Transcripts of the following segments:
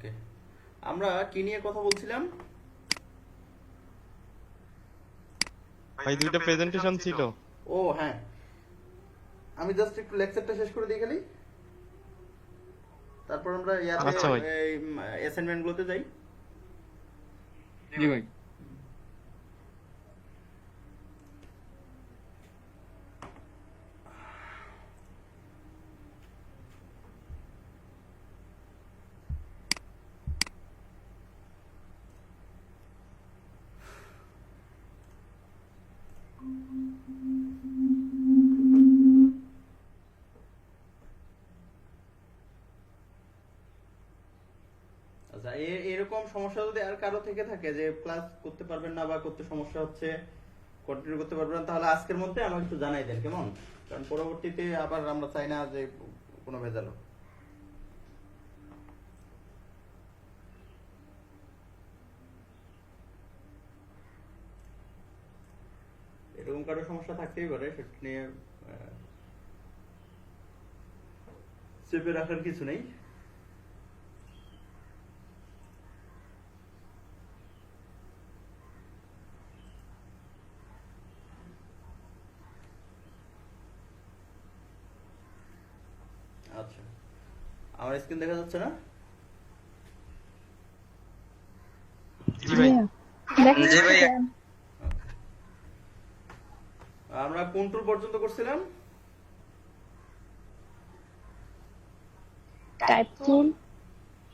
ওকে, আমরা কি নিয়ে কথা বলছিলাম? ভাই দুইটা প্রেজেন্টেশন ছিল। ও হ্যাঁ, আমি জাস্ট একটু লেকচারটা শেষ করে দিই খালি, তারপর আমরা ইয়াতে আচ্ছা ভাই। এই অ্যাসাইনমেন্ট গুলোতে যাই। জি ভাই। আচ্ছা, এরকম সমস্যা যদি আর কারো থেকে থাকে যে ক্লাস করতে পারবেন না বা করতে সমস্যা হচ্ছে, কন্টিনিউ করতে পারবেন না, তাহলে আজকের মধ্যে আমাকে একটু জানাই দেন, কেমন? কারণ পরবর্তীতে আবার আমরা চাই না যে কোনো ভেজাল হোক। এরকম কারো সমস্যা থাকতেই পারে, সেটা নিয়ে চেপে রাখার কিছু নেই। আচ্ছা, আমার স্ক্রিন দেখা যাচ্ছে না? জি ভাই। জি ভাইয়া। আমরা কোন টুল পর্যন্ত করছিলাম? টাইপ টুল,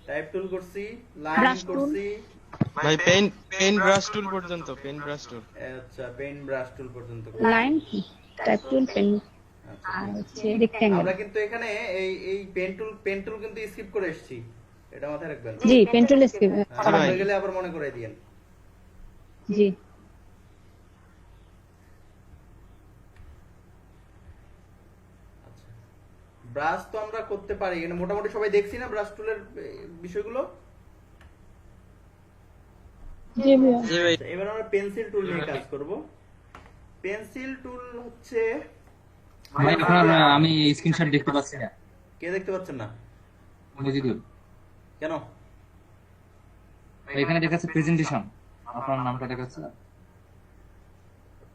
টাইপ টুল করছি, লাইন Brush tool। করছি। ভাই পেন ব্রাশ টুল পর্যন্ত, পেন ব্রাশ টুল। আচ্ছা, পেন ব্রাশ টুল পর্যন্ত লাইন, টাইপ টুল, পেন, আচ্ছা, আর হচ্ছে রেক্ট্যাঙ্গেল। আমরা কিন্তু এখানে এই পেন টুল কিন্তু স্কিপ করে এসেছি, এটা মাথায় রাখবেন। জি, পেন টুল স্কিপ হ্যাঁ, হয়ে গেলে আবার মনে করে দিয়েন। জি। আচ্ছা, ব্রাশ তো আমরা করতে পারি, এখানে মোটামুটি সবাই দেখছি না ব্রাশ টুলের বিষয়গুলো? জি ভাইয়া। জি ভাই। আচ্ছা, এবার আমরা পেন্সিল টুল নিয়ে কাজ করব। পেন্সিল টুল হচ্ছে, ভাই এখন আমি স্ক্রিনশট দেখতে পাচ্ছি না। কে দেখতে পাচ্ছেন না? মজিদুল কেন? ভাই, এখানে দেখাচ্ছে প্রেজেন্টেশন, আপনার নামটা দেখাচ্ছে।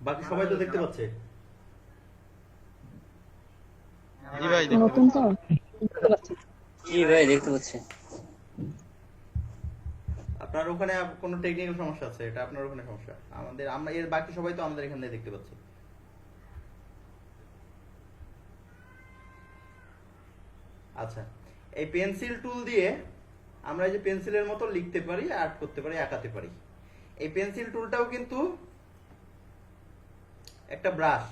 বাকি সবাই তো দেখতে পাচ্ছে। জি ভাই দেখতে নতুন তো দেখতে পাচ্ছি। জি ভাই দেখতে পাচ্ছি। আপনার ওখানে কোনো টেকনিক্যাল সমস্যা আছে, এটা আপনার ওখানে সমস্যা। আমরা এর বাকি সবাই তো আমাদের এখানে দেখতে পাচ্ছি। আচ্ছা, এই পেন্সিল টুল দিয়ে আমরা এই যে পেন্সিলের মতো লিখতে পারি, আর্ট করতে পারি, আঁকাতে পারি। এই পেন্সিল টুলটাও কিন্তু একটা ব্রাশ,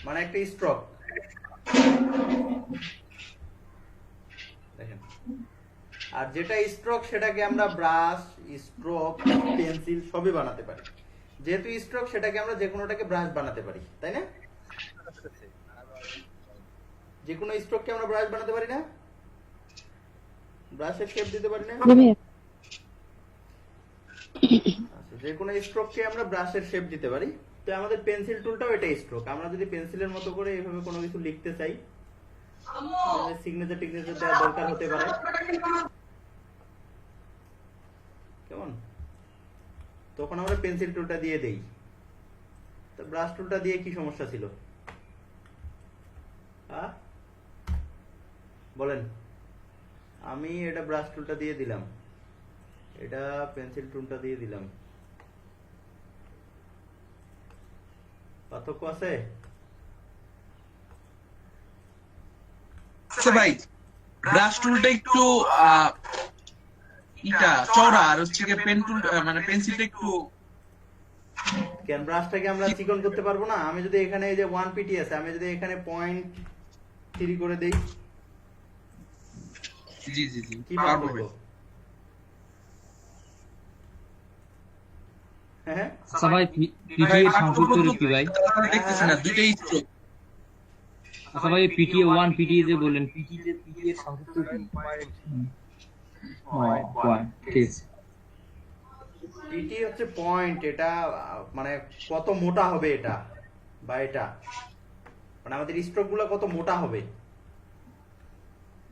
মানে একটা স্ট্রোক। দেখেন, আর যেটা স্ট্রোক সেটাকে আমরা ব্রাশ, স্ট্রোক, পেন্সিল সবই বানাতে পারি। যেহেতু স্ট্রোক, সেটাকে আমরা যে কোনোটাকে ব্রাশ বানাতে পারি, তাই না? যে কোনো স্ট্রোককে আমরা ব্রাশ বানাতে পারি না? ব্রাশের শেপ দিতে পারি না? জি ভাইয়া। আচ্ছা, যে কোনো স্ট্রোককে আমরা ব্রাশের শেপ দিতে পারি। তো আমাদের পেন্সিল টুলটাও এটা স্ট্রোক। আমরা যদি পেন্সিলের মতো করে এইভাবে কোনো কিছু লিখতে চাই, সিগনেচার টিগনেচার দেওয়ার দরকার হতে পারে, কেমন? তখন আমরা পেন্সিল টুলটা দিয়ে দেই। তো ব্রাশ টুলটা দিয়ে কি সমস্যা ছিল? বলেন। আমি এটা ব্রাশ টুলটা দিয়ে দিলাম, এটা পেন্সিল টুলটা দিয়ে দিলাম, পার্থক্য আছে? আচ্ছা ভাই, ব্রাশ টুলটা একটু এটা চওড়া, আর হচ্ছে গিয়ে পেন টুল মানে পেন্সিলটা একটু। কেন ব্রাশটাকে আমরা চিকন করতে পারবো না? আমি যদি এখানে এই যে 1 পিটি আছে, আমি যদি এখানে 0.3 করে দেই, জি জি জি, কি পারবো পার্থক্য? ভাই। হ্যাঁ, আচ্ছা ভাই, পিটি এর সংক্ষিপ্ত রূপ কি ভাই? দেখতেছি না, দুইটাই স্ট্রোক। আচ্ছা ভাই, পিটি 1 পিটি যে বললেন, পিটি এর সংক্ষিপ্ত কি? পয়েন্ট, ঠিক আছে। পিটি হচ্ছে পয়েন্ট, এটা মানে কত মোটা হবে এটা, বা এটা মানে আমাদের স্ট্রোক গুলো কত মোটা হবে।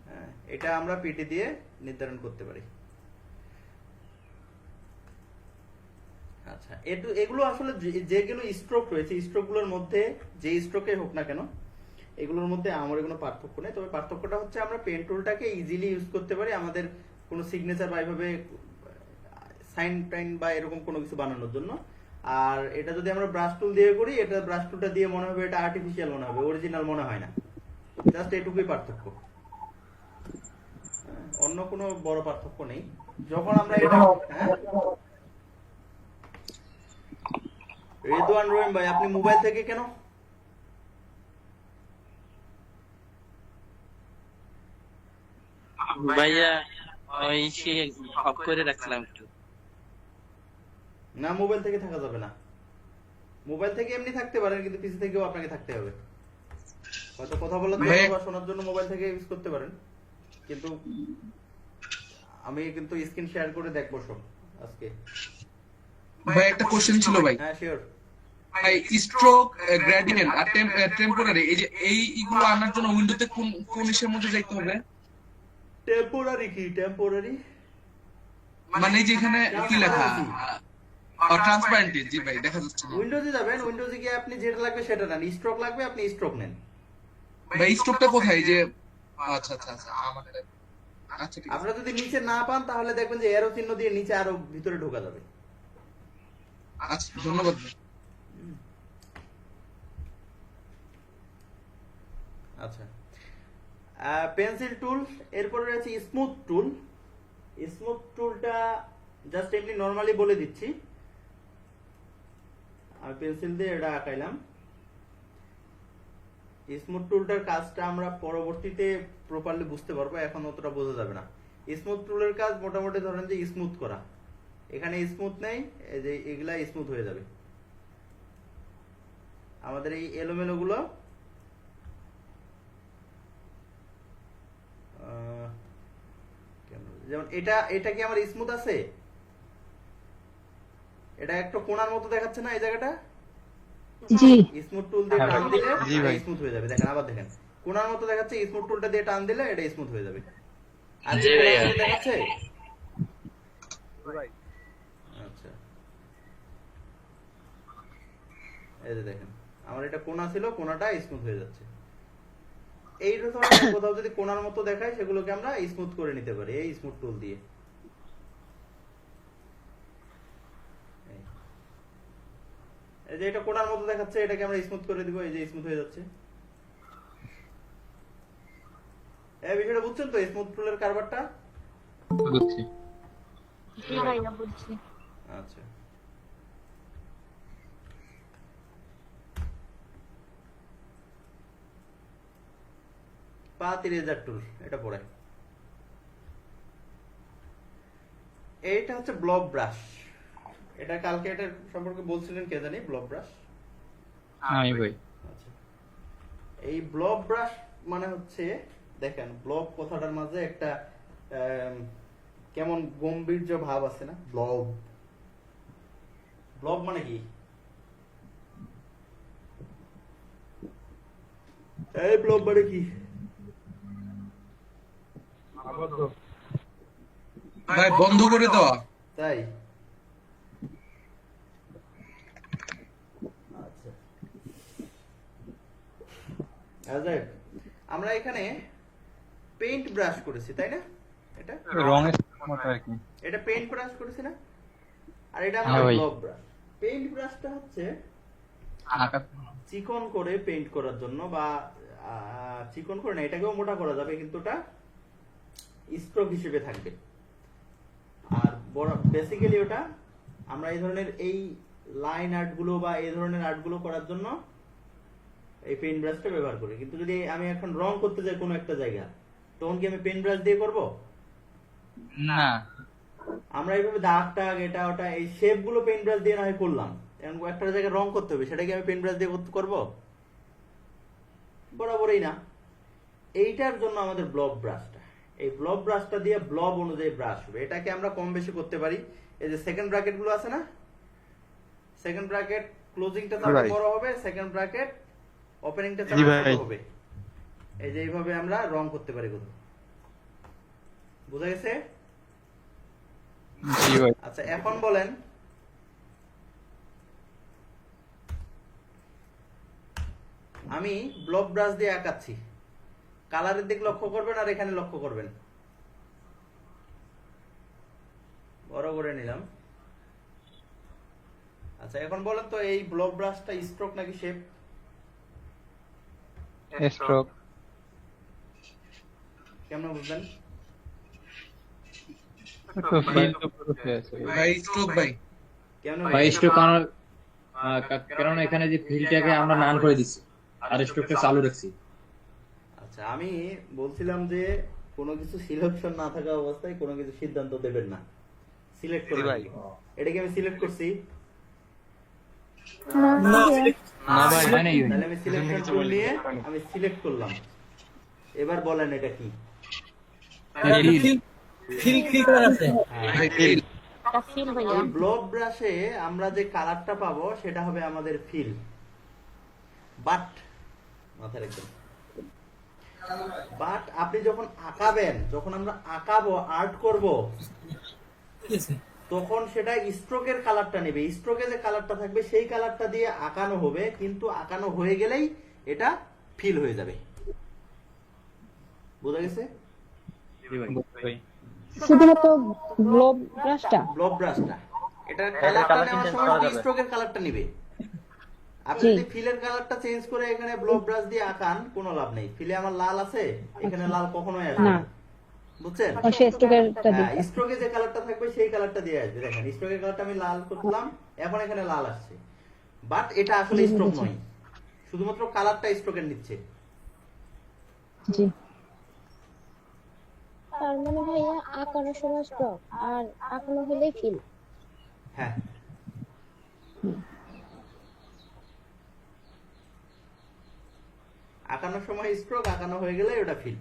হ্যাঁ, এটা আমরা পিটি দিয়ে নির্ধারণ করতে পারি। আচ্ছা, এগুলো আসলে যেগুলো স্ট্রোক রয়েছে, স্ট্রোকগুলোর মধ্যে যে স্ট্রোকে হোক না কেন, এগুলোর মধ্যে আমার কোনো পার্থক্য নেই। তবে পার্থক্যটা হচ্ছে আমরা পেন টুলটাকে ইজিলি ইউজ করতে পারি আমাদের কোনো সিগনেচার বা এইভাবে সাইন টাইন বা এরকম কোনো কিছু বানানোর জন্য। আর এটা যদি আমরা ব্রাশ টুল দিয়ে করি, এটা ব্রাশ টুলটা দিয়ে মনে হবে এটা আর্টিফিশিয়াল মনে হবে, অরিজিনাল মনে হয় না। জাস্ট এটুকুই পার্থক্য, অন্য কোনো বড় পার্থক্য নেই। যখন আমরা এটা রেদওয়ান রহিম ভাই, আপনি মোবাইল থেকে কেন? ভাইয়া ওই সে অফ করে রাখলাম একটু। না, মোবাইল থেকে থাকা যাবে না। মোবাইল থেকে এমনি থাকতে পারেন, কিন্তু পিসি থেকেও আপনাকে থাকতে হবে। হয়তো কথা বলার জন্য বা শোনার জন্য মোবাইল থেকে ইউজ করতে পারেন, কিন্তু আমি কিন্তু স্ক্রিন শেয়ার করে দেখবো সব আজকে। ভাই একটা কোশ্চেন ছিল ভাই। হ্যাঁ, শিওর। ভাই স্ট্রোক, গ্রেডিয়েন্ট আর টেম্পোরারি, এই যে এইগুলো আনার জন্য উইন্ডোতে কোন কোন ইসের মধ্যে যাইতে হবে? টেম্পোরারি কি? টেম্পোরারি মানে এই যে এখানে কি লেখা ট্রান্সপারেন্ট, জি ভাই দেখা যাচ্ছে না। উইন্ডোজে যাবেন, উইন্ডোজে গিয়ে আপনি যেটা লাগবে সেটা নেন। স্ট্রোক লাগবে, আপনি স্ট্রোক নেন। ভাই স্ট্রোকটা কোথায়? যে আচ্ছা আচ্ছা আচ্ছা আমাদের আচ্ছা ঠিক আছে। আপনারা যদি নিচে না পান তাহলে দেখবেন যে এরো চিহ্ন দিয়ে নিচে আরো ভিতরে ঢোকা যাবে। আচ্ছা ধন্যবাদ ভাই। আচ্ছা, পেন্সিল টুল, এরপরে রয়েছে স্মুথ টুল। স্মুথ টুলটা জাস্ট এমনি নরমালি বলে দিচ্ছি, আমি পেন্সিল দিয়ে এটা আঁকাইলাম। স্মুথ টুলটার কাজটা আমরা পরবর্তীতে প্রপারলি বুঝতে পারবো, এখন অতটা বোঝা যাবে না। স্মুথ টুলের কাজ মোটামুটি ধরেন যে স্মুথ করা। এখানে স্মুথ নেই, এই যে এগুলা স্মুথ হয়ে যাবে। আমাদের এই এলোমেলো গুলো যেমন এটা কি আমার স্মুথ আছে? এটা একটা কোণার মতো দেখাচ্ছে না এই জায়গাটা? জি স্মুথ টুল দিয়ে হ্যাঁ টান ভাই। দিলে জি ভাই। স্মুথ হয়ে যাবে। দেখেন, আবার দেখেন, কোণার মতো দেখাচ্ছে, স্মুথ টুলটা দিয়ে টান দিলে এটা স্মুথ হয়ে যাবে। আর জি কি ভাইয়া। কোণার মতো দেখাচ্ছে? আচ্ছা, এই যে দেখেন, আমার এটা কোণা ছিল, কোণাটা স্মুথ হয়ে যাচ্ছে। এই ধরনের কোথাও যদি কোণার মতো দেখায়, সেগুলোকে আমরা স্মুথ করে নিতে পারি এই স্মুথ টুল দিয়ে। এই যে এটা কোণার মতো দেখাচ্ছে, এটাকে আমরা স্মুথ করে দিব, এই যে স্মুথ হয়ে যাচ্ছে। এই বিষয়টা বুঝছেন তো, স্মুথ টুলের কারবারটা? বুঝছি। ভাইয়া বুঝছি। আচ্ছা, পাথ ইরেজার টুল, এটা পড়ে। এইটা হচ্ছে ব্লক ব্রাশ। এটা কালকে এটা সম্পর্কে বলছিলেন কে জানি, ব্লক ব্রাশ। আমি ভাই। আচ্ছা, এই ব্লক ব্রাশ মানে হচ্ছে, দেখেন ব্লক কথাটার মাঝে একটা কেমন গম্ভীর্য ভাব আছে না? ব্লব, ব্লব মানে কি? এই ব্লব মানে কি? ভাই বন্ধ করে দেওয়া। তাই? আচ্ছা, আজাব, আমরা এখানে পেইন্ট ব্রাশ করেছি তাই না? এটা রঙের মতো আর কি। এটা পেইন্ট ব্রাশ করেছি না? আর এটা হ্যাঁ আমাদের ভাই। Block brush. পেইন্ট ব্রাশটা হচ্ছে আঁকা। চিকন করে পেইন্ট করার জন্য, বা চিকন করে না, এটাকেও মোটা করা যাবে, কিন্তু ওটা স্ট্রোক হিসেবে থাকবে। আর বেসিক্যালি ওটা আমরা এই ধরনের এই লাইন আর্ট গুলো বা এই ধরনের আর্ট গুলো করার জন্য এই পেইন্ট ব্রাশটা ব্যবহার করি। কিন্তু যদি আমি এখন রং করতে যাই কোনো একটা জায়গা, তখন কি আমি পেইন্ট ব্রাশ দিয়ে করব? না। আমরা এইভাবে দাগ টাগ এটা ওটা এই শেপ গুলো পেইন্ট ব্রাশ দিয়ে না হয় করলাম, এখন একটা জায়গায় রং করতে হবে, সেটা কি আমি পেইন্ট ব্রাশ দিয়ে করব? বরাবরই না। এইটার জন্য আমাদের ব্লব ব্রাশটা, এই ব্লব ব্রাশটা দিয়ে ব্লব অনুযায়ী ব্রাশ হবে। এটাকে আমরা কম বেশি করতে পারি। এই যে সেকেন্ড ব্র্যাকেট গুলো আছে না, সেকেন্ড ব্র্যাকেট ক্লোজিংটা তার ভাই। বড় হবে, সেকেন্ড ব্র্যাকেট ওপেনিংটা জি তার ভাই। ছোট হবে। এই যে এইভাবে আমরা রং করতে পারি কোথাও। বুঝা গেছে? জি ভাই। আচ্ছা এখন বলেন আমি ব্লক ব্রাশ দিয়ে আঁকাচ্ছি, কালারের দিক লক্ষ্য করবেন আর এখানে লক্ষ্য করবেন। বড় করে নিলাম। আচ্ছা এখন বলেন তো এই ব্লক ব্রাশটা স্ট্রোক নাকি শেপ? স্ট্রোক। কেমন বুঝলেন? তো ফিল তো পুরো আছে ভাই। ভাই স্ট্রোক ভাই। কেমন ভাই স্ট্রোক কারণ এখানে যে ফিলটাকে আমরা নান করে দিচ্ছি আর স্ট্রোকটা চালু রাখছি। আচ্ছা আমি বলছিলাম যে কোনো কিছু সিলেকশন না থাকা অবস্থায় কোনো কিছু সিদ্ধান্ত দেবেন না, সিলেক্ট করবেন। ভাই। এটা কি আমি সিলেক্ট করছি? না ভাই। হয় নাই ভাই। তাহলে আমি সিলেকশন টুল নিয়ে আমি সিলেক্ট করলাম। এবার বলেন এটা কি? ভাই ফিল। এটা ফিল ভাইয়া। এই ব্লক ব্রাশে আমরা যে কালারটা পাবো সেটা হবে আমাদের ফিল। বাট মাথায় রাখবেন, বাট আপনি যখন আঁকাবেন, যখন আমরা আঁকাবো আর্ট করব, তখন সেটা স্ট্রোকের কালারটা নেবে। স্ট্রোকে যে কালারটা থাকবে সেই কালারটা দিয়ে আঁকানো হবে, কিন্তু আঁকানো হয়ে গেলেই এটা ফিল হয়ে যাবে। বোঝা গেছে? ভাই। শুধুমাত্র গ্লোব ব্রাশটা ব্লক ব্রাশটা এটা কালারটা নেওয়ার সময় স্ট্রোকের কালারটা নেবে। আপনি জি। যদি ফিলের কালারটা চেঞ্জ করে এখানে ব্লক ব্রাশ দিয়ে আঁকান কোনো লাভ নেই। ফিলে আমার লাল আছে, এখানে লাল কখনোই আসবে না। না। বুঝছেন? ও সে স্ট্রোকেরটা হ্যাঁ, দিতে স্ট্রোকে যে কালারটা থাকবে সেই কালারটা দিয়ে আসবে। দেখেন স্ট্রোকের কালারটা আমি লাল করলাম, এখন এখানে লাল আসছে। বাট এটা আসলে জি, স্ট্রোক বুঝেছি। নয়, শুধুমাত্র কালারটা স্ট্রোকের নিচ্ছে। জি। তার মানে ভাইয়া আঁকানোর সময় স্ট্রোক আর আঁকানো হলে ফিল। হ্যাঁ, আঁকানোর সময় স্ট্রোক, আঁকানো হয়ে গেলে ওটা ফিল।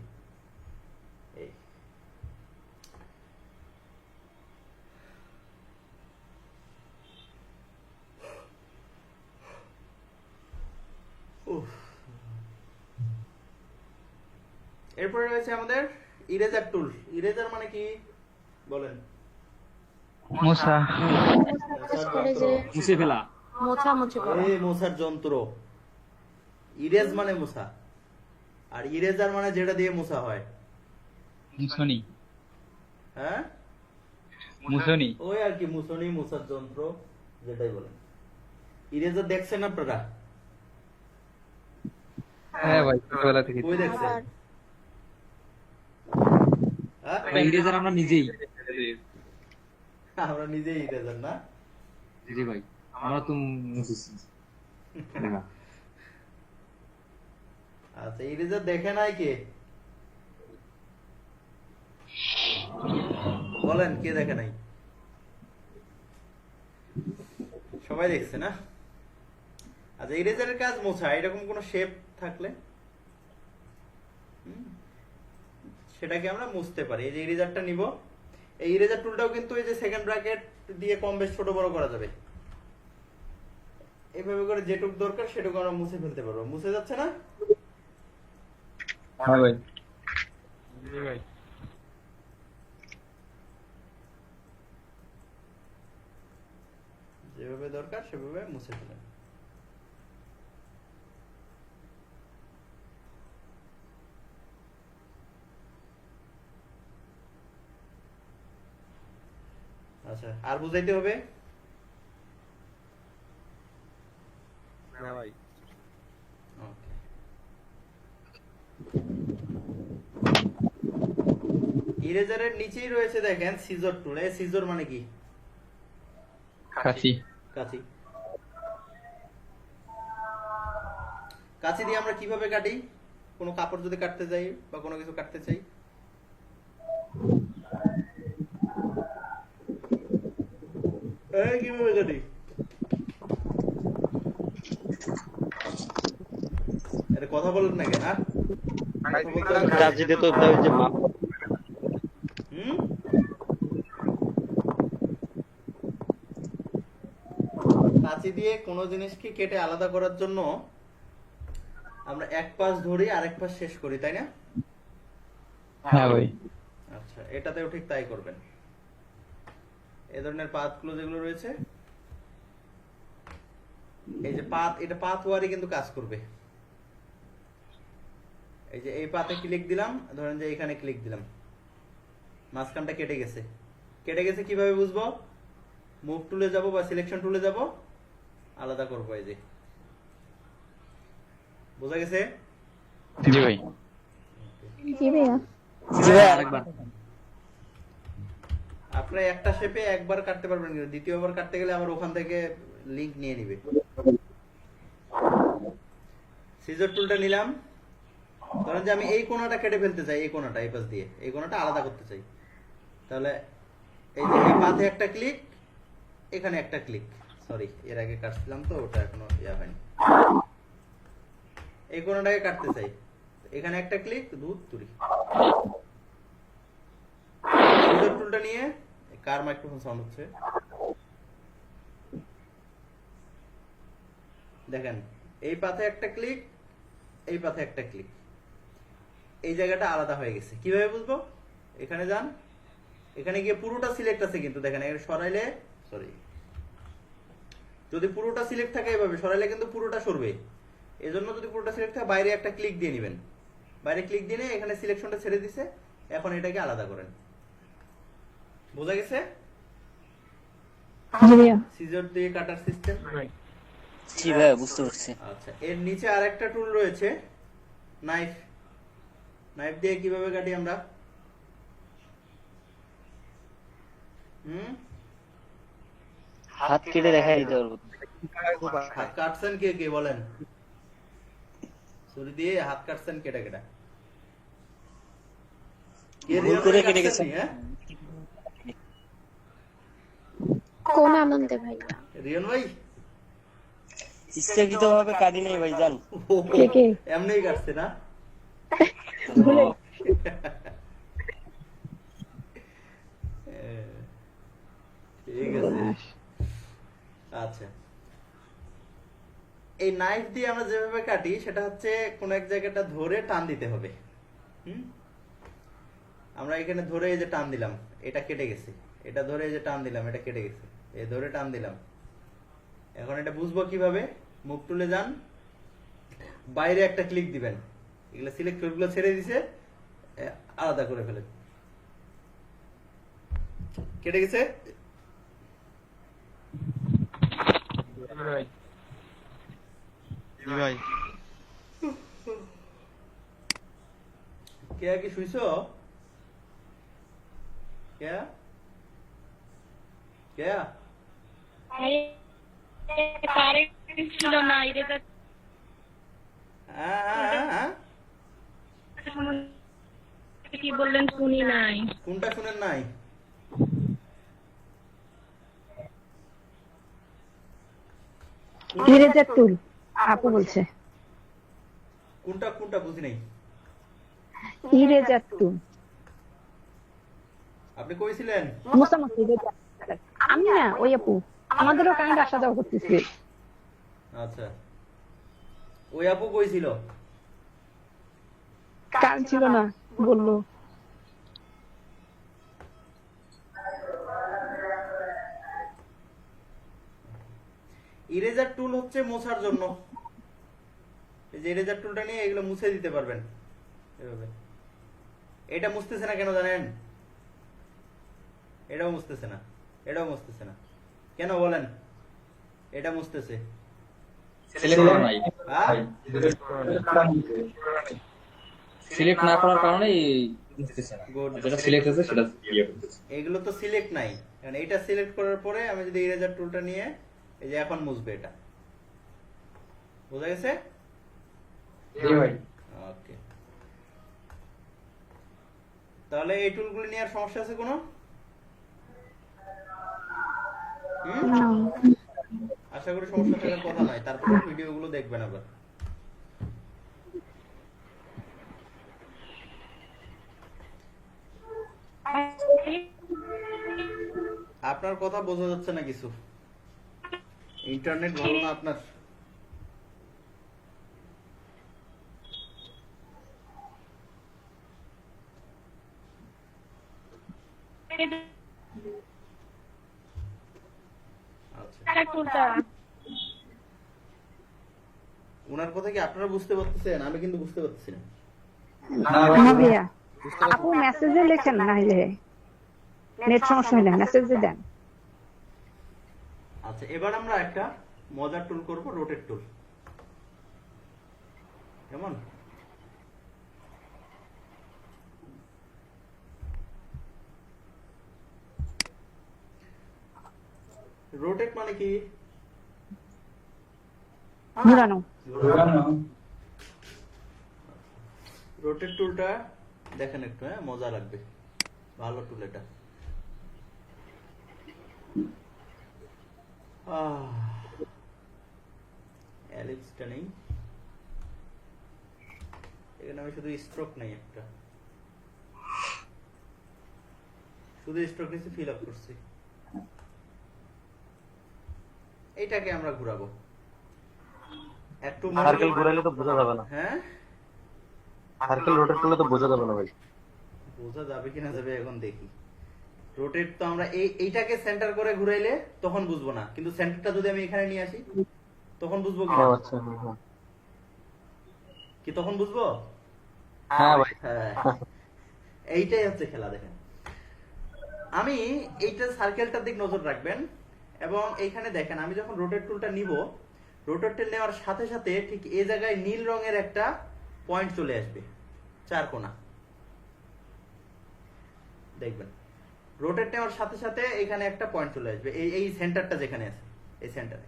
এরপরে রয়েছে আমাদের ইরেজার টুল। ইরেজার মানে কি বলেন? মুসা। বিশেষ করে যে মুছে ফেলা। মোছামুছি করা। এই মোছার যন্ত্র। ইরেজ মানে মোছা, আর ইরেজার মানে যেটা দিয়ে মোছা হয়। মুসনি। হ্যাঁ, মুসনি। ওই আর কি মুছনি, মোছার যন্ত্র যেটাই বলেন। ইরেজার দেখছেন আপনারা? হ্যাঁ ভাই, ছোটবেলা থেকে। কই দেখছেন? হ্যাঁ? ইরেজার আমরা নিজেই। আমরা নিজেই ইরেজার না? জি ভাই, আমরা তো মুছেছি। দেখা। আচ্ছা, ইরেজার দেখে নাই কে? বলেন কে দেখে নাই? সবাই দেখছে না? আচ্ছা, ইরেজারের কাজ মোছা। এরকম কোন শেপ থাকলে সেটাকে আমরা মুছতে পারি। এই যে ইরেজারটা নিব, এই ইরেজার টুলটাও কিন্তু এই যে সেকেন্ড ব্র্যাকেট দিয়ে কম বেশ ছোট বড় করা যাবে। এইভাবে করে যেটুকু দরকার সেটুকু আমরা মুছে ফেলতে পারবো। মুছে যাচ্ছে না? হ্যাঁ ভাই। জি ভাই। যেভাবে দরকার সেভাবে মুছে ফেলেন। আচ্ছা, আর বুঝাইতে হবে? না ভাই। Okay. ইরেজারের নিচেই রয়েছে দেখেন সিজর টুল। এই সিজর মানে কি? কাঁচি। কাঁচি। কাঁচি দিয়ে আমরা কিভাবে কাটি? কোনো কাপড় যদি কাটতে চাই বা কোনো কিছু কাটতে চাই, কিভাবে কাটি? এটা কথা বলেন না কেন? কাজে তো ওই যে মাপ হুম? কাঁচি দিয়ে কোনো জিনিসকে কেটে আলাদা করার জন্য আমরা এক পাশ ধরি আরেক পাশ শেষ করি, তাই না? হ্যাঁ ভাই। আচ্ছা, আচ্ছা, এটাতেও ঠিক তাই করবেন। এই ধরনের পাথগুলো যেগুলো রয়েছে, এই যে পাথ, এটা পাথ ওয়ারি কিন্তু কাজ করবে। এই যে এই পাথে ক্লিক দিলাম, ধরেন যে এখানে ক্লিক দিলাম, মাঝখানটা কেটে গেছে। কেটে গেছে কিভাবে বুঝবো? মুভ টুলে যাব বা সিলেকশন টুলে যাব, আলাদা করবো। এই যে বোঝা গেছে? জি ভাই। জি ভাইয়া। আপনি একটা শেপে একবার কাটতে পারবেন, কিন্তু দ্বিতীয়বার কাটতে গেলে আমার ওখান থেকে লিংক নিয়ে নিবে। সিজার টুলটা নিলাম, ধরেন যে আমি এই কোণাটা কেটে ফেলতে চাই, এই কোণাটা এই পাশ দিয়ে এই কোণাটা আলাদা করতে চাই, তাহলে এই যে এই পাথে একটা ক্লিক, এখানে একটা ক্লিক, সরি এর আগে কাটছিলাম তো ওটা এখনো ইয়া হয়নি। এই কোণাটাকে কাটতে চাই, এখানে একটা ক্লিক, দুধ তুলি। সিজার টুলটা নিয়ে, কার মাইক্রোফোন সাউন্ড হচ্ছে দেখেন, এই পাথে একটা ক্লিক, এই পাথে একটা ক্লিক, এই জায়গাটা আলাদা হয়ে গেছে। কিভাবে বুঝবো? এখানে যান, এখানে গিয়ে পুরোটা সিলেক্ট আছে কিন্তু দেখেন, এখানে সরাইলে, সরি, যদি পুরোটা সিলেক্ট থাকে এভাবে সরাইলে কিন্তু পুরোটা সরবে। এজন্য যদি পুরোটা সিলেক্ট থাকে বাইরে একটা ক্লিক দিয়ে নেবেন, বাইরে ক্লিক দিয়ে এখানে সিলেকশনটা ছেড়ে দিছে, এখন এটাকে আলাদা করেন। বোঝা গেছে? জি ভাইয়া। সিজার দিয়ে কাটার সিস্টেম। জি ভাই, বুঝতে পারছি। আচ্ছা, এর নিচে আরেকটা টুল রয়েছে, নাইফ। নাইফ দিয়ে কিভাবে কাটি আমরা? হাত কেটে দেখাই দিতে পারবো। হাত কাটছেন কে কে বলেন? ছুরি দিয়ে হাত কাটছেন কেটে কেটে? কে ভুল করে কেটে কাটছেন গেছেন। নি, হ্যাঁ? কোন আনন্দে ভাইয়া? রিয়ন ভাই? ইচ্ছাকৃত ভাবে কাটি নাই ভাই, জান। ও, কে কে? এমনিই কাটছে না? ভুলে ঠিক আছে। আচ্ছা, এই নাইফ দিয়ে আমরা যেভাবে কাটি সেটা হচ্ছে কোন এক জায়গাটা ধরে টান দিতে হবে। আমরা এখানে ধরে এই যে টান দিলাম, এটা কেটে গেছে, এটা ধরে এই যে টান দিলাম, এটা কেটে গেছে, এই ধরে টান দিলাম। এখন এটা বুঝবো কিভাবে? মুখ তুলে যান, বাইরে একটা ক্লিক দিবেন, এগুলো সিলেক্ট গুলো ছেড়ে দিছে, আলাদা করে ফেলেন। কেটে গেছে? জি ভাই। কে কি শুইছো? কে কে? কারেন্ট ছিল না, এটা হ্যাঁ হ্যাঁ হ্যাঁ, কি বললেন শুনি নাই। কোনটা শুনেন নাই? ইরেজার টুল আপু বলছে। কোনটা কোনটা বুঝি নাই। ইরেজার টুল আপনি কইছিলেন? মোসামুখি ইরেজার। আমি না, ওই আপু, আমাদেরও কারেন্ট আসা যাওয়া করতেছে। আচ্ছা, ওই আপু কইছিল কারেন্ট ছিল না, বললো। ইরেজার টুল হচ্ছে মোছার জন্য। এই যে ইরেজার টুলটা নিয়ে এগুলো মুছে দিতে পারবেন এভাবে। এটা মুছতেছে না কেন জানেন? এটাও মুছতেছে না, এটাও মুছতেছে না কেন বলেন? এটা মুছতেছে, সিলেক্ট করা নাই, হ্যাঁ? সিলেক্ট না করার কারণে বুঝতেছে না। Good. যেটা সিলেক্ট আছে সেটা ইয়ে করতেছে। এগুলো তো সিলেক্ট নাই, কারণ এইটা সিলেক্ট করার পরে আমি যদি ইরেজার টুলটা নিয়ে এই যে এখন মুছবে, এটা বোঝা গেছে? ওকে, তাহলে এই টুলগুলো নিয়ে আর সমস্যা আছে কোনো? আশা করি সমস্যা থাকার কথা নয়, তারপরে ভিডিওগুলো দেখবেন আবার। আপনার কথা বোঝা যাচ্ছে না কিছু, ইন্টারনেট ভালো না আপনার? আচ্ছা টুলটা ওনার কথা কি আপনারা বুঝতে পারতেছেন? আমি কিন্তু বুঝতে পারতেছি না। না ভাইয়া, আপু মেসেজে লেখেন, নাইলে নেট সমস্যা হলে মেসেজে দেন। আচ্ছা এবার আমরা একটা মজার টুল করব, রোটেট টুল। কেমন? রোটেট মানে কি? ঘুরানো। রোটেট টুলটা দেখেন একটু, হ্যাঁ মজা লাগবে, ভালো টুল এটা। এলিপসটা নেই এখানে, আমি শুধু স্ট্রোক নেই একটা, শুধু স্ট্রোক নিয়েছি, ফিল আপ করছি। এইটাকে আমরা ঘুরাবো একটু। সার্কেল ঘুরাইলে তো বোঝা যাবে না। হ্যাঁ সার্কেল রোটেট করলে তো বোঝা যাবে না ভাই। বোঝা যাবে কিনা যাবে এখন দেখি। রোটেট তো আমরা এইটাকে সেন্টার করে ঘুরাইলে তখন বুঝবো না, কিন্তু সেন্টারটা যদি আমি এখানে নিয়ে আসি তখন বুঝবো কি? আচ্ছা হ্যাঁ কি তখন বুঝবো? হ্যাঁ ভাই। হ্যাঁ এইটাই হচ্ছে খেলা। দেখেন আমি এইটা সার্কেলটার দিক নজর রাখবেন, এবং এইখানে দেখেন আমি যখন রোটেট টুলটা নিব, রোটেট টুল নেওয়ার সাথে সাথে ঠিক এই জায়গায় নীল রঙের একটা পয়েন্ট চলে আসবে, চার কোণা দেখবেন। রোটেট নেওয়ার সাথে সাথে এখানে একটা পয়েন্ট চলে আসবে, এই সেন্টারটা যেখানে আছে, এই সেন্টারে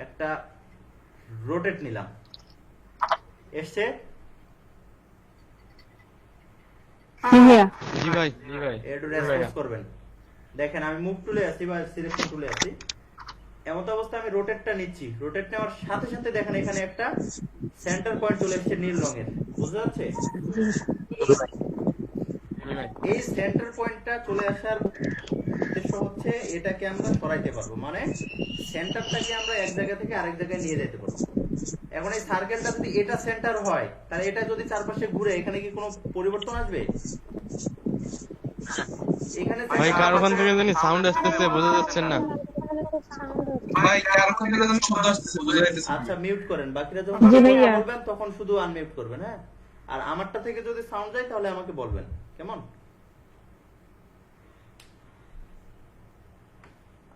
একটা রোটেট নিলাম, এসছে। জি ভাই, জি ভাই। একটু রেসপন্স করবেন। দেখেন আমি মুভ টুলে আছি বা সিলেকশন টুলে আছি, এমন অবস্থায় আমি রোটেটটা নিচ্ছি। রোটেট নেওয়ার সাথে সাথে দেখেন এখানে একটা সেন্টার পয়েন্ট চলে এসেছে নীল রঙের, বুঝতে পারছে? এই সেন্টার পয়েন্টটা চলে আসার উদ্দেশ্য হচ্ছে এটাকে আমরা সরাইতে পারবো, মানে সেন্টারটাকে আমরা এক জায়গা থেকে আরেক জায়গায় নিয়ে যেতে পারবো। এখন এই সার্কেলটা যদি এটা সেন্টার হয়, তাহলে এটা যদি চারপাশে ঘুরে, এখানে কি কোনো পরিবর্তন আসবে? এখানে ভাই কার ওখান থেকে জানি সাউন্ড আসতেছে, বোঝা যাচ্ছে না। ভাই কারখান থেকে যেন শব্দ আসতেছে, বোঝা যাইতেছে না। আচ্ছা মিউট করেন, বাকিরা যখন জি ভাইয়া। বলবেন তখন শুধু আনমিউট করবেন, হ্যাঁ? আর আমারটা থেকে যদি সাউন্ড যায় তাহলে আমাকে বলবেন, কেমন?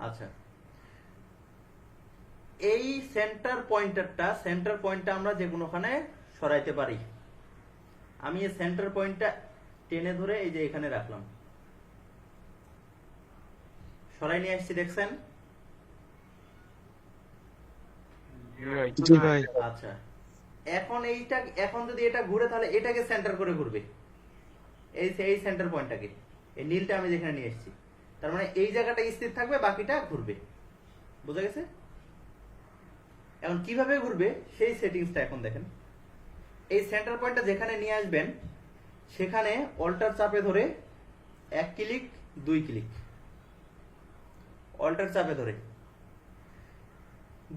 আচ্ছা এই সেন্টার পয়েন্টটা আমরা যে কোনোখানে সরাইতে পারি। আমি এই সেন্টার পয়েন্টটা টেনে ধরে এই যে এখানে রাখলাম, সরাই নিয়ে আসছি, দেখছেন? জি ভাই। আচ্ছা এখন যদি এটা ঘুরে, তাহলে এটাকে সেন্টার করে ঘুরবে, এই সেন্টার পয়েন্টটাকে, এই নীলটা আমি যেখানে নিয়ে এসেছি, তার মানে এই জায়গাটা স্থির থাকবে, বাকিটা ঘুরবে। বোঝা গেছে? এখন কিভাবে ঘুরবে সেই সেটিংসটা এখন দেখেন। এই সেন্টার পয়েন্টটা যেখানে নিয়ে আসবেন, সেখানে অল্টার চাপে ধরে 1 ক্লিক 2 ক্লিক, অল্টার চাপে ধরে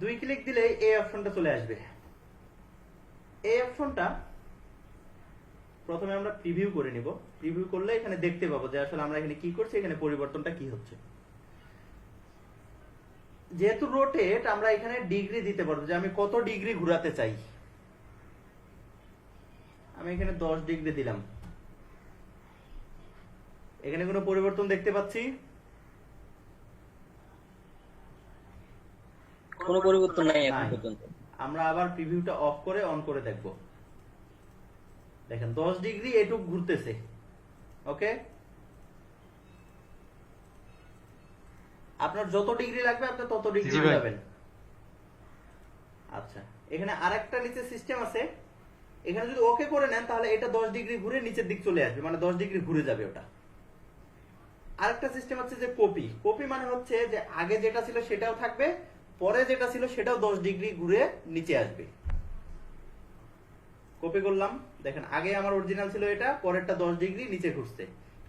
2 ক্লিক দিলে এই অপশনটা চলে আসবে। এই অপশনটা প্রথমে আমরা প্রিভিউ করে নিব। প্রিভিউ করলে এখানে দেখতে পাবো যে আসলে আমরা এখানে কি করছি, এখানে পরিবর্তনটা কি হচ্ছে। যেহেতু রোটেট, আমরা এখানে ডিগ্রি দিতে পারবো যে আমি কত ডিগ্রি ঘোরাতে চাই। আমি এখানে 10 ডিগ্রি দিলাম। এখানে কোনো পরিবর্তন দেখতে পাচ্ছি? কোনো পরিবর্তন নাই এখন নাই। পর্যন্ত। আমরা আবার প্রিভিউটা অফ করে অন করে দেখব। দেখেন 10 ডিগ্রি এটুক ঘুরতেছে। ওকে, আপনার যত ডিগ্রি লাগবে আপনি তত ডিগ্রি জি ভাই। ঘুরাবেন। আচ্ছা এখানে আরেকটা নিচে সিস্টেম আছে, এখানে যদি ওকে করে নেন তাহলে এটা 10 ডিগ্রি ঘুরে নিচের দিক চলে আসবে, মানে 10 ডিগ্রি ঘুরে যাবে ওটা। আরেকটা সিস্টেম আছে যে কপি মানে হচ্ছে যে আগে যেটা ছিল সেটাও থাকবে, পরে যেটা ছিল সেটাও 10 ডিগ্রি ঘুরে নিচে আসবে। কপি করলাম, দেখেন আগে আমার অরিজিনাল ছিল এটা, পরেরটা 10 ডিগ্রি নিচে ঘুরছে।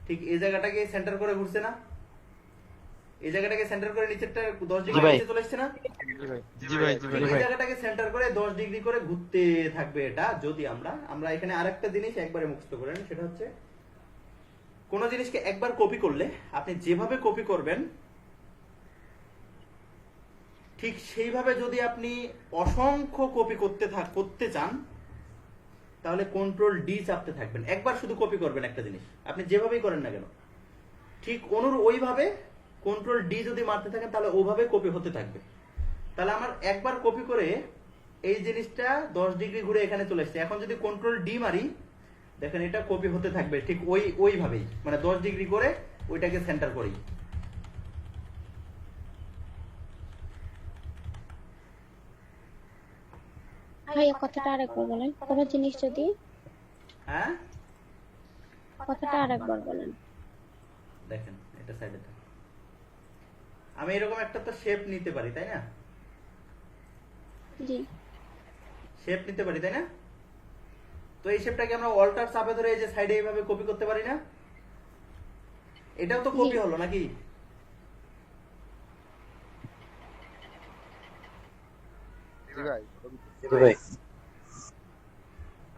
ঠিক এই জায়গাটাকে সেন্টার করে ঘুরছে না? এই জায়গাটাকে সেন্টার করে নিচেরটা 10 ডিগ্রি নিচে চলে আসছে না? জি ভাই, জি ভাই। এই জায়গাটাকে সেন্টার করে 10 ডিগ্রি করে ঘুরতে থাকবে এটা। যদি আমরা এখানে আরেকটা জিনিস একবারে মুখস্থ করে নিই, সেটা হচ্ছে কোন জিনিসকে একবার কপি করলে আপনি যেভাবে কপি করবেন ঠিক সেইভাবে যদি আপনি অসংখ্য কপি করতে চান তাহলে কন্ট্রোল ডি চাপতে থাকবেন। একবার শুধু কপি করবেন একটা জিনিস, আপনি যেভাবেই করেন না কেন, ঠিক ওইভাবে কন্ট্রোল ডি যদি মারতে থাকেন তাহলে ওভাবে কপি হতে থাকবে। তাহলে আমার একবার কপি করে এই জিনিসটা 10 ডিগ্রি ঘুরে এখানে চলে এসেছে। এখন যদি কন্ট্রোল ডি মারি, দেখেন এটা কপি হতে থাকবে ঠিক ওইভাবেই, মানে 10 ডিগ্রি করে ওইটাকে সেন্টার করি। ভাইয়া কথাটা আরেকবার বলেন, কোনো জিনিস যদি, হ্যাঁ কথাটা আরেকবার বলেন। দেখেন এটা সাইডে থাকে, আমি এরকম একটা তো শেপ নিতে পারি তাই না, জি শেপ নিতে পারি তাই না। তো এই শেপটাকে আমরা অল্টার চাপে ধরে এই যে সাইডে এইভাবে কপি করতে পারি না, এটাও তো কপি হলো নাকি?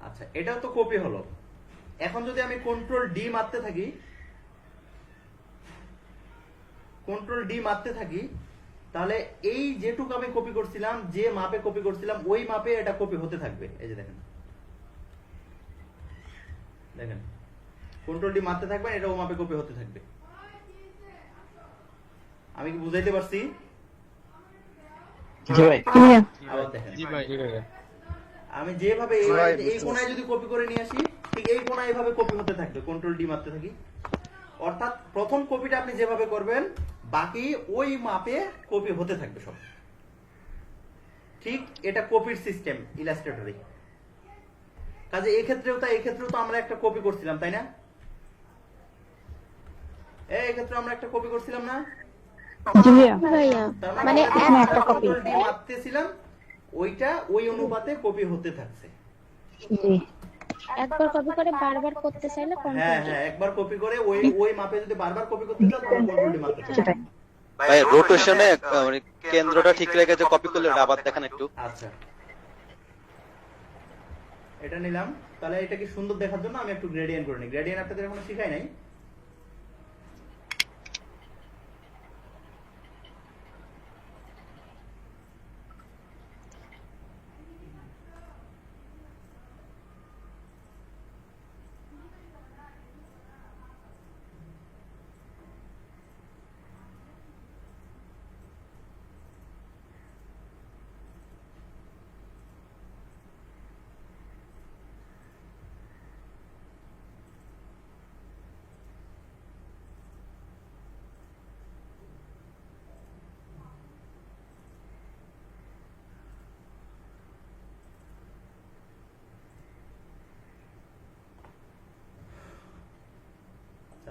আচ্ছা এটাও তো কপি হলো। এখন যদি আমি কন্ট্রোল ডি মারতে থাকি তাহলে এই যেটুকু আমি কপি করছিলাম, যে মাপে কপি করছিলাম ওই মাপে এটা কপি হতে থাকবে। এই যে দেখেন দেখেন কন্ট্রোল ডি মারতে থাকবেন, এটা ও মাপে কপি হতে থাকবে। আমি কি বুঝাইতে পারছি? আবার দেখেন আমি যেভাবে এই কোণায় যদি কপি করে নিয়ে আসি, ঠিক এই কোণায় এইভাবে কপি হতে থাকবে, কন্ট্রোল ডি মারতে থাকি। অর্থাৎ প্রথম কপিটা আপনি যেভাবে করবেন বাকি ওই মাপে কপি হতে থাকবে সব। ঠিক এটা কপির সিস্টেম ইলাস্ট্রেটরে। কাজে এই ক্ষেত্রেও তো আমরা একটা কপি করছিলাম তাই না? এই ক্ষেত্রে আমরা একটা কপি করছিলাম না? ভাইয়া মানে একটা কপি মাপতেছিলাম, ওইটা ওই অনুপাতে কপি হতে থাকছে। একবার কপি করে বারবার করতে চাইলে হ্যাঁ হ্যাঁ একবার কপি করে ওই মাপে যদি বারবার কপি করতে চাও তাহলে কন্ট্রোল ডি মারতে থাকবে। ভাই রোটেশনে মানে কেন্দ্রটা ঠিক রেখে যে কপি করলে ওটা আবার দেখেন একটু। আচ্ছা এটা নিলাম, তাহলে এটা কি সুন্দর দেখার জন্য আমি একটু গ্রেডিয়েন্ট করে নিই। গ্রেডিয়েন্ট আপনাদের এখনো শিখাই নাই।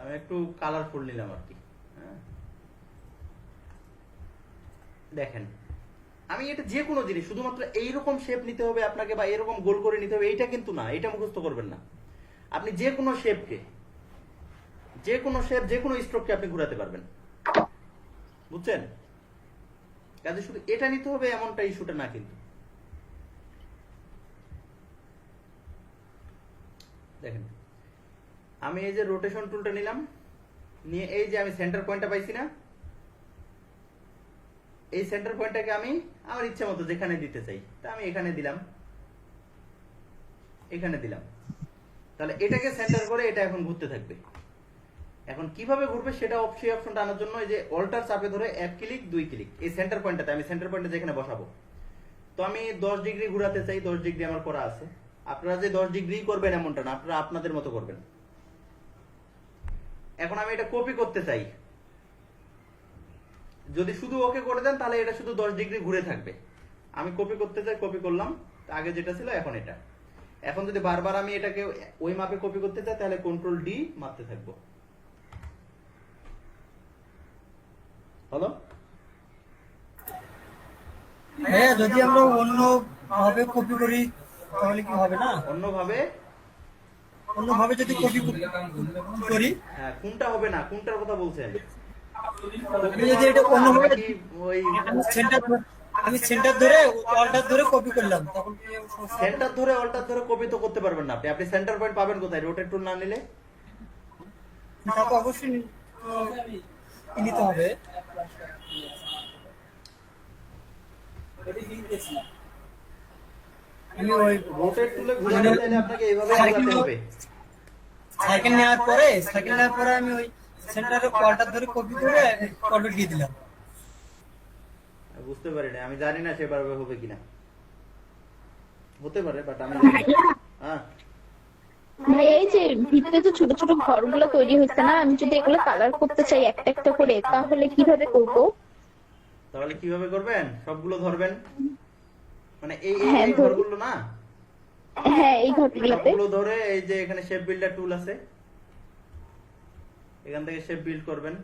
আমি একটু কালারফুল নিলাম আর কি। দেখেন আমি এটা যে কোনো জিনিস শুধুমাত্র এইরকম শেপ নিতে হবে আপনাকে বা এরকম গোল করে নিতে হবে এইটা কিন্তু না, এটা মুখস্থ করবেন না। আপনি যে কোনো শেপকে, যে কোনো শেপ, যে কোনো স্ট্রোককে আপনি ঘোরাতে পারবেন, বুঝছেন? কাজে শুধু এটা নিতে হবে এমনটা ইস্যুটা না কিন্তু। দেখেন আমি এই যে রোটেশন টুলটা নিলাম, নিয়ে এই যে আমি সেন্টার পয়েন্টটা পাইছি না, এই সেন্টার পয়েন্টটাকে আমি আমার ইচ্ছা মতো যেখানে দিতে চাই তা আমি এখানে দিলাম, এখানে দিলাম। তাহলে এটাকে সেন্টার করে এটা এখন ঘুরতে থাকবে। এখন কিভাবে ঘুরবে সেটা সেই অপশনটা আনার জন্য এই যে অল্টার চাপে ধরে 1 ক্লিক 2 ক্লিক এই সেন্টার পয়েন্টটাতে, আমি সেন্টার পয়েন্টে যেখানে বসাবো, তো আমি 10 ডিগ্রি ঘোরাতে চাই, 10 ডিগ্রি আমার করা আছে। আপনারা যে 10 ডিগ্রি করবেন এমনটা না, আপনারা আপনাদের মতো করবেন। এখন আমি এটা কপি করতে চাই, যদি শুধু ওকে করে দেন তাহলে এটা শুধু 10 ডিগ্রি ঘুরে থাকবে। আমি কপি করতে চাই, কপি করলাম, আগে যেটা ছিল এখন এটা। এখন যদি বারবার আমি এটাকে ওই মাপে কপি করতে চাই তাহলে কন্ট্রোল ডি মারতে থাকবো। হলো? হ্যাঁ যদি আমরা অন্য ভাবে কপি করি তাহলে কি হবে না? অন্যভাবে যদি কপি করি, হ্যাঁ কোনটা হবে না, কোনটার কথা বলছেন? আমি যদি এটা অন্যভাবে আমি সেন্টার ধরে অল্টার ধরে কপি করলাম, তখন কি সেন্টার ধরে অল্টার ধরে কপি তো করতে পারবেন না আপনি। আপনি সেন্টার পয়েন্ট পাবেন কোথায় রোটেট টুল না নিলে? তাকে অবশ্যই নিতে হবে। আমি ওই রোটেট টুলে ঘুরাতে চাইলে আপনাকে এইভাবে ঘোরাতে হবে। সাইকেল নেওয়ার পরে আমি ওই সেন্টারে কলটা ধরে কপি করে কলটা দিয়ে দিলাম। বুঝতে পারি না, আমি জানি না সেভাবে হবে কিনা, হতে পারে বাট আমি জানি না। হ্যাঁ ভাই এই যে ভিতরে যে ছোট ছোট ঘরগুলো তৈরি হয়েছে না, আমি যদি এগুলো কালার করতে চাই একটা একটা করে, তাহলে কিভাবে করবো? তাহলে কিভাবে করবেন? সবগুলো ধরবেন, মানে এই হ্যাঁ, এই ধরি। ঘরগুলো না, হ্যাঁ এই ঘরগুলোতে। সবগুলো ধরে এই যে এখানে শেপ বিল্ডার টুল আছে, এখান থেকে শেপ বিল্ড করবেন,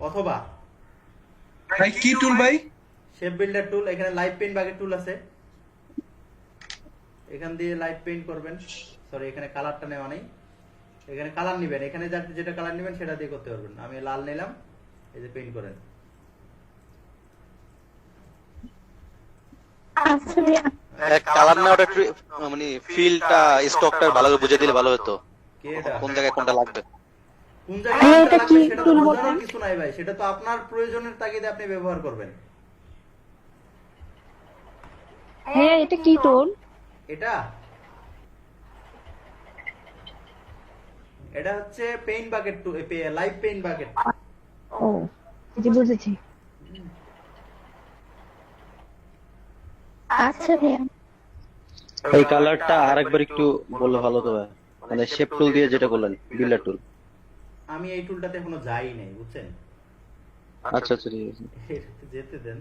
অথবা ভাই কি টুল ভাই? শেপ বিল্ডার টুল, এখানে লাইট পেইন্ট বাগের টুল আছে, এখান দিয়ে লাইট পেইন্ট করবেন। সরি, এখানে কালারটা নেওয়া নেই, এখানে কালার নেবেন, এখানে যেটা কালার নেবেন সেটা দিয়ে করতে পারবেন। আমি লাল নিলাম, এই যে পেইন্ট করেন। আচ্ছা ভাইয়া, কালার না ওটা মানে ফিলটা স্টকটা ভালো করে বুঝে দিলে ভালো হতো, কে এটা? কোন জায়গায় কোনটা লাগবে। কোন ভাই, জায়গায় এটা লাগবে কি সেটা তো tool বোঝানোর বলুন? কিছু নাই ভাই, সেটা তো আপনার প্রয়োজনের তাগিদে আপনি ব্যবহার করবেন। হ্যাঁ এটা কি টোন? এটা এটা হচ্ছে paint bucket two, live paint bucket. ও জি বুঝেছি। আচ্ছা ভাইয়া, এই কালারটা আরেকবার একটু বললে ভালো হতো ভাই, মানে শেপ টুল দিয়ে যেটা করলেন, বিল্ডার টুল। আমি এই টুলটাতে এখনো যাই নাই, বুঝছেন? আচ্ছা আচ্ছা ঠিক আছে। এটাতে যেতে দেন।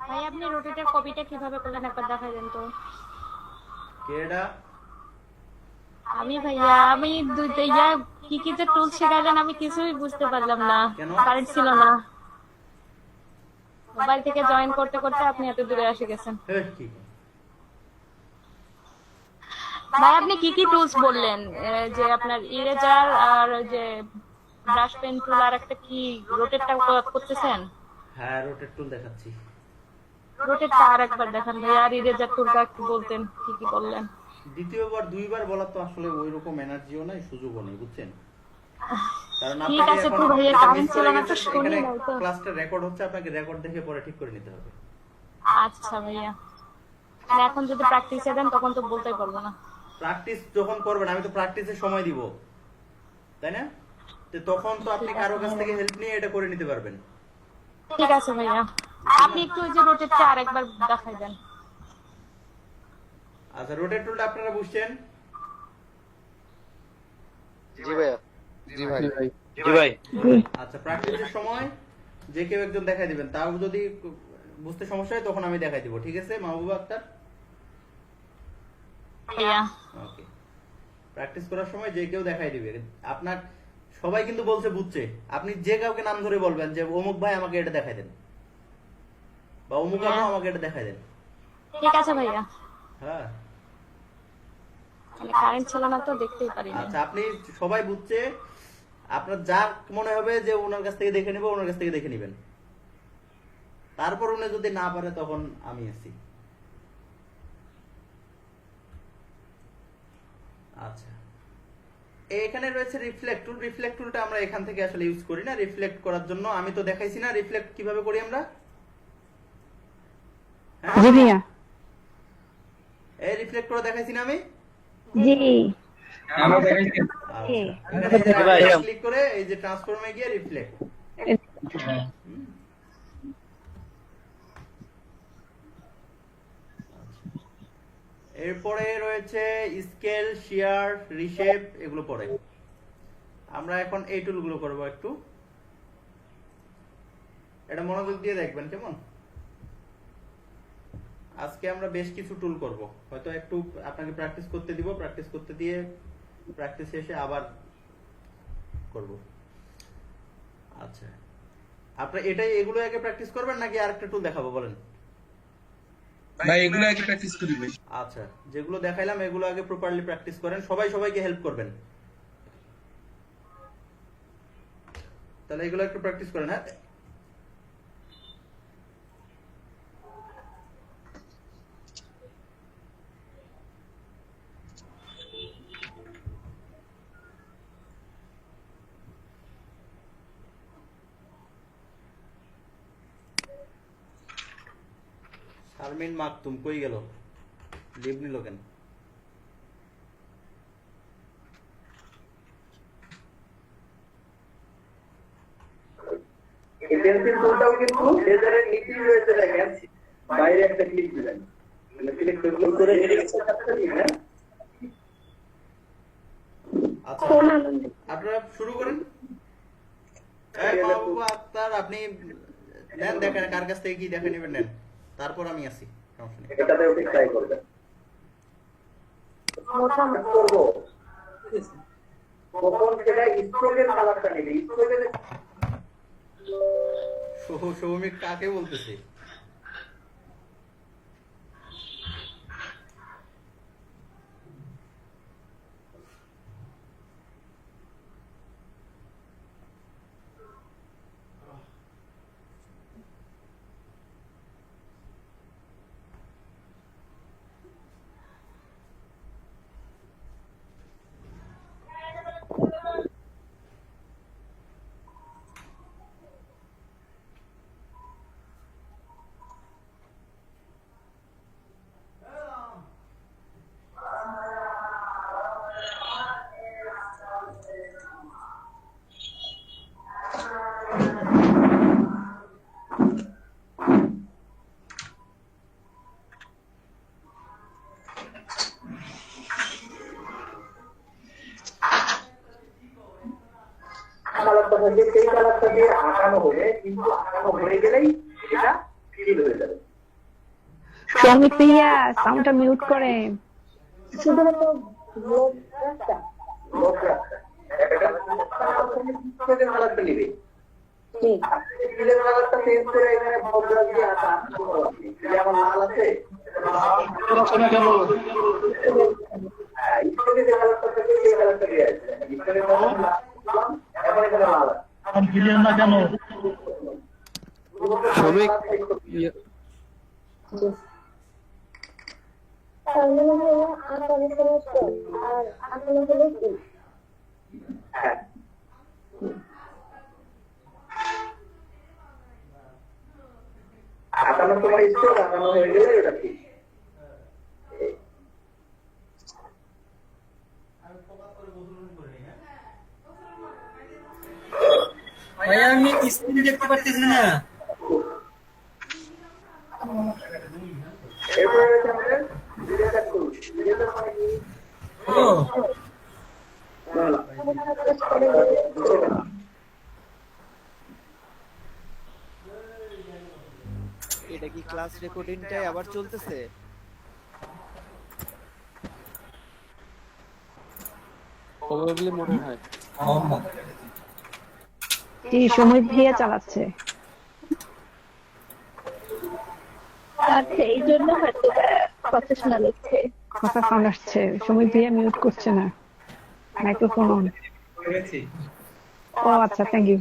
ভাই আপনি রোটেটের কপিটা কিভাবে করলেন একবার দেখাই দেন তো। কে এটা? আমি ভাইয়া, আমি দুইটা কি কি যে টুল শেখালেন আমি কিছুই বুঝতে পারলাম না, কেন? কারেন্ট ছিল না। মোবাইল থেকে জয়েন করতে করতে আপনি এত দূরে এসে গেছেন। হেহ, কি ভাই আপনি কি কি টুলস বললেন? যে আপনার ইরেজার আর ওই যে ব্রাশ পেন টুল আর একটা কি রোটেটটা করতেছেন? হ্যাঁ, রোটেট টুল দেখাচ্ছি। রোটেটটা আর একবার দেখান ভাই, আর ইরেজার টুলটা একটু বলতেন কি কি বললেন। দ্বিতীয়বার দুইবার বলার তো আসলে ওই রকম এনার্জিও নাই, সুযোগও নেই, বুঝছেন? কারণ ঠিক আপনাকে আছে, এখন তো ভাইয়া, এটা কারেন্ট miss ছিল করে না তো গেছেন, শুনি এখানে নাই তো। ক্লাসটা রেকর্ড হচ্ছে, আপনাকে রেকর্ড দেখে পরে ঠিক করে নিতে হবে। আচ্ছা ভাইয়া, এখন যদি প্র্যাকটিসে দেন তখন তো বলতেই পারবো না। প্র্যাকটিস যখন করবেন, আমি তো প্র্যাকটিসে সময় দিব, তাই না? তো তখন তো আপনি কারো কাছ থেকে হেল্প নিয়ে এটা করে নিতে পারবেন। ঠিক আছে ভাইয়া, আপনি একটু ওই যে রোটেটটা আরেকবার দেখাই দেন। আচ্ছা, রোটেট টুলটা আপনারা বুঝছেন? জি ভাইয়া। জি ভাই। জি ভাই। আচ্ছা, প্র্যাকটিসের সময় যে কেউ একজন দেখাই দিবেন, তাও যদি বুঝতে সমস্যা হয় তখন আমি দেখাই দিব, ঠিক আছে মাহবুবা আক্তার? ভাইয়া ওকে, প্র্যাকটিস করার সময় যে কেউ দেখাই দিবে। আপনার সবাই কিন্তু বলছে বুঝছে, আপনি যে কাউকে নাম ধরে বলবেন যে অমুক ভাই আমাকে এটা দেখাই দেন, বা অমুক আপু আমাকে এটা দেখাই দেন। ঠিক আছে ভাইয়া, হ্যাঁ, মানে কারেন্ট ছিল না তো দেখতেই পারিনি। আচ্ছা, আপনি সবাই বুঝছে, আপনার যা মনে হবে যে ওনার কাছ থেকে দেখে নেব, ওনার কাছ থেকে দেখে নেবেন। তারপর উনি যদি না পারে তখন আমি আছি। আচ্ছা, এখানে রয়েছে রিফ্লেক্ট টুল। রিফ্লেক্ট টুলটা আমরা এখান থেকে আসলে ইউজ করি না রিফ্লেক্ট করার জন্য। আমি তো দেখাইছি না রিফ্লেক্ট কিভাবে করি আমরা। হ্যাঁ? জি ভাইয়া। এই রিফ্লেক্ট করে দেখাইছি না আমি? জি আমরা দেখাইছি। আচ্ছা, ক্লিক করে এই যে ট্রান্সফর্মে গিয়ে রিফ্লেক্ট। এরপরে রয়েছে স্কেল, শিয়ার, রিশেপ, এগুলো পরে। আমরা এখন এই টুলগুলো করব একটু। এটা মনোযোগ দিয়ে দেখবেন কেমন? আজকে আমরা বেশ কিছু টুল করব, হয়তো একটু আপনাকে প্র্যাকটিস করতে দিব, প্র্যাকটিস করতে দিয়ে প্র্যাকটিস শেষে আবার করব। আচ্ছা, আপনারা এগুলো আগে প্র্যাকটিস করবেন নাকি আরেকটা টুল দেখাবো বলেন? ভাই এগুলো আগে প্র্যাকটিস করি ভাই। আচ্ছা, যেগুলো দেখাইলাম এগুলো আগে প্রপারলি প্র্যাকটিস করেন, সবাই সবাইকে হেল্প করবেন। তাহলে এগুলো একটু প্র্যাকটিস করেন। হ্যাঁ, শারমিন মাকতুম কই গেল? লিভ নিল কেন? এই পেন্সিল টুলটাও কিন্তু লেজারের নিচেই রয়েছে, দেখেন বাইরে একটা ক্লিক দিলেন, মানে ক্লিক করে হ্যাঁ। আচ্ছা আপনারা শুরু করেন। মাহবুবা আক্তার আপনি নেন, দেখেন কার কাছ থেকে কি দেখে নেবেন নেন, তারপর আমি আসি, সমস্যা নেই। এটাতে ওকে ট্রাই করবেন। করব কখন সেটা স্ট্রোকের কালারটা নেবে, স্ট্রোকের সৌমিক কাকে বলতেছে? কালারটা থাকে সেই কালারটা দিয়ে আঁকানো হবে, কিন্তু আঁকানো হয়ে গেলেই এটা ফিল হয়ে যাবে। সৌমিক ভাইয়া সাউন্ডটা মিউট করেন। শুধুমাত্র ব্লগ রাস্তা একটা কালারটা নিবে, ঠিক ফিলের কালারটা চেঞ্জ করে এখানে বদলা দিয়ে আঁকা। যেমন লাল আছে, স্টোরে যে কালারটা থাকে সেই কালারটা দিয়ে আছে, স্টোরে এখন এখানে লাল আছে। সৌমিক তাহলে হলো আঁকানো হলো স্ট্রোক আর আঁকানো হলো কি হ্যাঁ, আঁকানোর সময় স্ট্রোক, আঁকানো হয়ে গেলে এটা ঠিক। ভাইয়া আমি স্ক্রিন দেখতে পারতেছি না। এরপরে রয়েছে আমাদের ডিরেক্টর টুল। ডিরেক্টর মানে কি? ও এটা কি ক্লাস রেকর্ডিংটাই আবার চলতেছে? প্রবাবলি মনে হয়। জি সৌমিক ভাইয়া চালাচ্ছে। আচ্ছা এই জন্য হয়তো কথা শোনা যাচ্ছে। কথা সাউন্ড আসছে, সৌমিক ভাইয়া মিউট করছে না, মাইক্রোফোন অন। ও আচ্ছা, থ্যাংক ইউ।